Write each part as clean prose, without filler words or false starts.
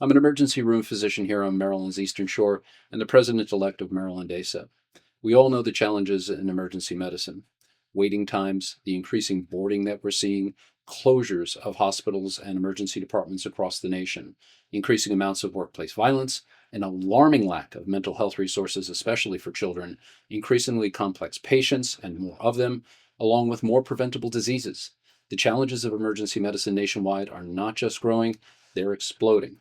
I'm an emergency room physician here on Maryland's Eastern Shore and the president-elect of Maryland ACEP. We all know the challenges in emergency medicine: waiting times, the increasing boarding that we're seeing, closures of hospitals and emergency departments across the nation, increasing amounts of workplace violence, an alarming lack of mental health resources, especially for children, increasingly complex patients and more of them, along with more preventable diseases. The challenges of emergency medicine nationwide are not just growing, they're exploding.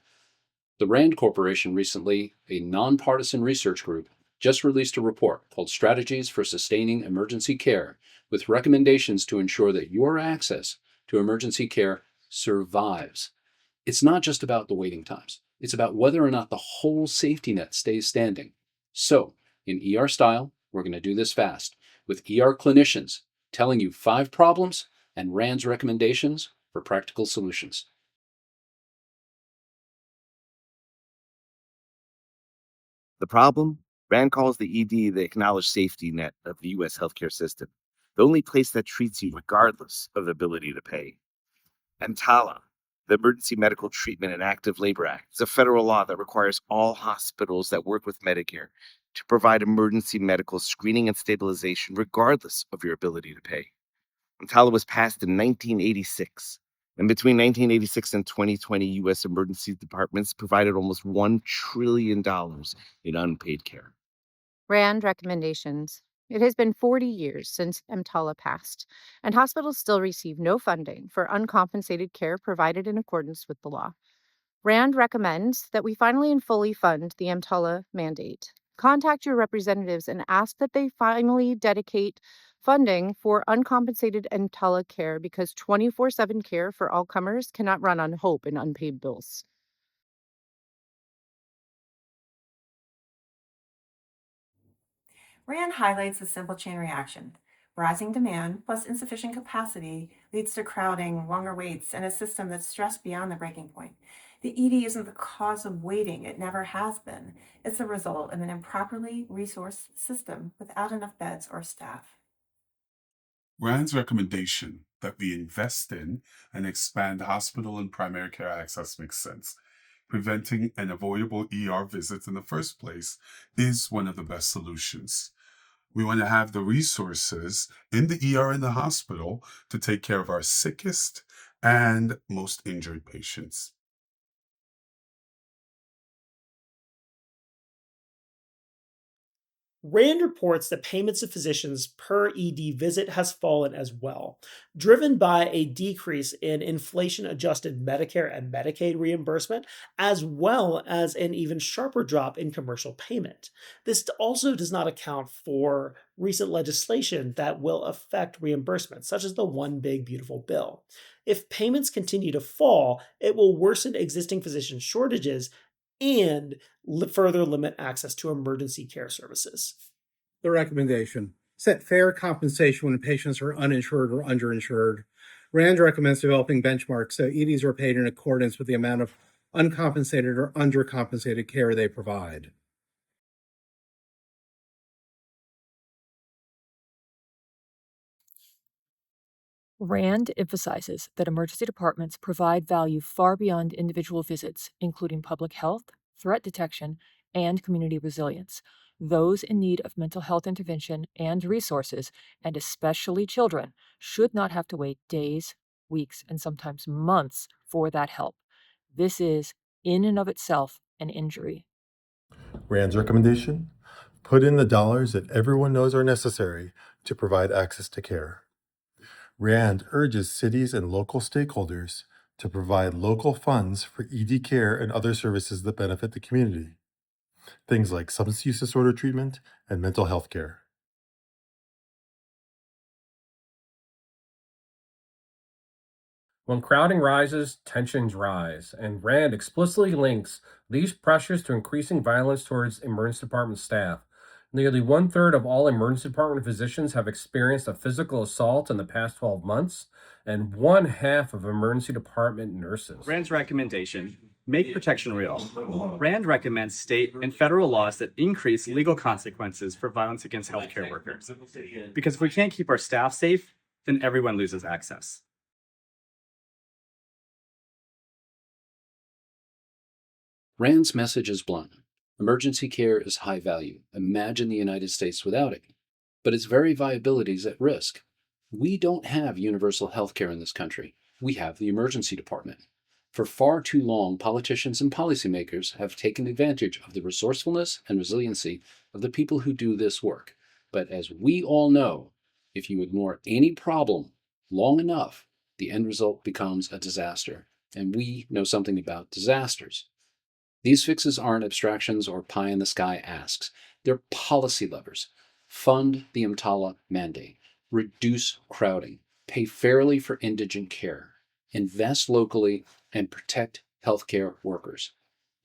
The RAND Corporation recently, a nonpartisan research group, just released a report called Strategies for Sustaining Emergency Care, with recommendations to ensure that your access to emergency care survives. It's not just about the waiting times, it's about whether or not the whole safety net stays standing. So, in ER style, we're going to do this fast, with ER clinicians telling you 5 problems and RAND's recommendations for practical solutions. The problem? RAND calls the ED the acknowledged safety net of the U.S. healthcare system, the only place that treats you regardless of the ability to pay. And TALA, the Emergency Medical Treatment and Active Labor Act, is a federal law that requires all hospitals that work with Medicare to provide emergency medical screening and stabilization regardless of your ability to pay. And TALA was passed in 1986. And between 1986 and 2020, U.S. emergency departments provided almost $1 trillion in unpaid care. RAND recommendations. It has been 40 years since EMTALA passed, and hospitals still receive no funding for uncompensated care provided in accordance with the law. RAND recommends that we finally and fully fund the EMTALA mandate. Contact your representatives and ask that they finally dedicate funding for uncompensated EMTALA care because 24/7 care for all comers cannot run on hope and unpaid bills. RAND highlights a simple chain reaction. Rising demand plus insufficient capacity leads to crowding, longer waits, and a system that's stressed beyond the breaking point. The ED isn't the cause of waiting, it never has been. It's the result of an improperly resourced system without enough beds or staff. RAND's recommendation that we invest in and expand hospital and primary care access makes sense. Preventing unavoidable ER visits in the first place is one of the best solutions. We want to have the resources in the ER and the hospital to take care of our sickest and most injured patients. RAND reports that payments to physicians per ED visit has fallen as well, driven by a decrease in inflation adjusted Medicare and Medicaid reimbursement, as well as an even sharper drop in commercial payment. This also does not account for recent legislation that will affect reimbursement, such as the One Big Beautiful Bill. If payments continue to fall, it will worsen existing physician shortages and further limit access to emergency care services. The recommendation: set fair compensation when patients are uninsured or underinsured. RAND recommends developing benchmarks so EDs are paid in accordance with the amount of uncompensated or undercompensated care they provide. RAND emphasizes that emergency departments provide value far beyond individual visits, including public health, threat detection, and community resilience. Those in need of mental health intervention and resources, and especially children, should not have to wait days, weeks, and sometimes months for that help. This is, in and of itself, an injury. RAND's recommendation: put in the dollars that everyone knows are necessary to provide access to care. RAND urges cities and local stakeholders to provide local funds for ED care and other services that benefit the community, things like substance use disorder treatment and mental health care. When crowding rises, tensions rise, and RAND explicitly links these pressures to increasing violence towards emergency department staff. Nearly one-third of all emergency department physicians have experienced a physical assault in the past 12 months, and one half of emergency department nurses. RAND's recommendation: make protection real. RAND recommends state and federal laws that increase legal consequences for violence against healthcare workers. Because if we can't keep our staff safe, then everyone loses access. RAND's message is blunt. Emergency care is high value. Imagine the United States without it. But its very viability is at risk. We don't have universal health care in this country. We have the emergency department. For far too long, politicians and policymakers have taken advantage of the resourcefulness and resiliency of the people who do this work. But as we all know, if you ignore any problem long enough, the end result becomes a disaster. And we know something about disasters. These fixes aren't abstractions or pie in the sky asks. They're policy levers. Fund the EMTALA mandate. Reduce crowding. Pay fairly for indigent care. Invest locally and protect healthcare workers.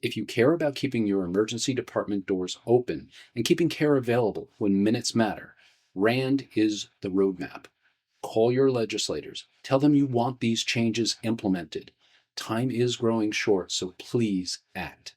If you care about keeping your emergency department doors open and keeping care available when minutes matter, RAND is the roadmap. Call your legislators. Tell them you want these changes implemented. Time is growing short, so please act.